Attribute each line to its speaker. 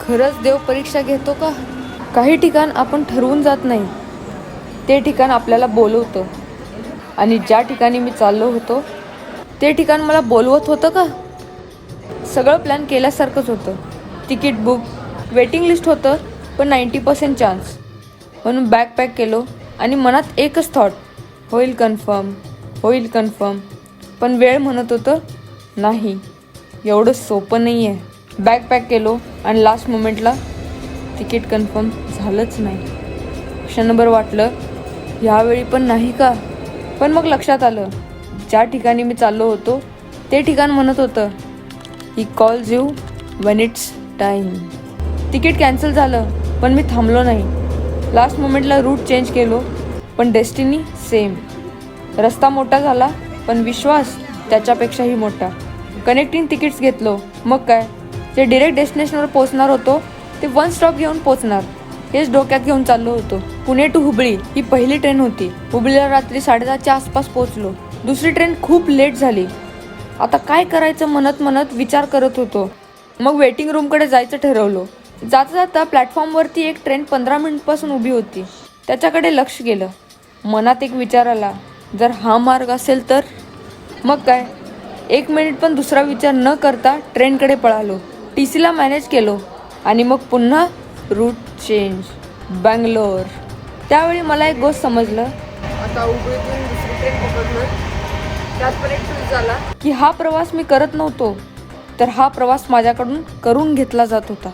Speaker 1: खरंच देव परीक्षा घेतो का? काही ठिकाण आपण ठरवून जात नाही, ते ठिकाण आपल्याला बोलवतं. आणि ज्या ठिकाणी मी चाललो होतो ते ठिकाण मला बोलवत होतं का? सगळं प्लॅन केल्यासारखंच होतं. तिकीट बुक, वेटिंग लिस्ट होतं, पण 90% चान्स. म्हणून बॅग पॅक केलो आणि मनात एकच थॉट, होईल कन्फर्म, होईल कन्फर्म. पण वेळ म्हणत होतं नाही, एवढं सोपं नाही आहे. बॅग पॅक केलो आणि लास्ट मोमेंटला तिकीट कन्फर्म झालंच नाही. क्षणभर वाटलं ह्यावेळी पण नाही का? पण मग लक्षात आलं, ज्या ठिकाणी मी चाललो होतो ते ठिकाण म्हणत होतं, he calls you when it's time. Ticket cancel झालं, पण मी थांबलो नाही. लास्ट मोमेंटला रूट चेंज केलो, पण डेस्टिनी सेम. रस्ता मोठा झाला, पण विश्वास त्याच्यापेक्षाही मोठा. कनेक्टिंग तिकीट्स घेतलो, मग काय, जे डिरेक्ट डेस्टिनेशनवर पोहोचणार होतो ते वन स्टॉप घेऊन पोहोचणार हेच डोक्यात घेऊन चाललो होतो. पुणे टू हुबळी ही पहिली ट्रेन होती. हुबळीला रात्री 10:30च्या आसपास पोहोचलो. दुसरी ट्रेन खूप लेट झाली. आता काय करायचं म्हणत म्हणत विचार करत होतो. मग वेटिंग रूमकडे जायचं ठरवलं. जाता जाता प्लॅटफॉर्मवरती एक ट्रेन 15 मिनिटपासून उभी होती. त्याच्याकडे लक्ष गेलं. मनात एक विचार आला, जर हा मार्ग असेल तर? मग काय, 1 मिनिट पण दुसरा विचार न करता ट्रेनकडे पळालो. TCला मॅनेज केलो आणि मग पुन्हा रूट चेंज, बँगलोर. त्यावेळी मला एक गोष्ट समजलं, आता हुबळीतून दुसरी ट्रेन पकडणार. त्यात पण एक ट्विस्ट झाला की हा प्रवास मी करत नव्हतो, तर हा प्रवास माझ्याकडून करून घेतला जात होता.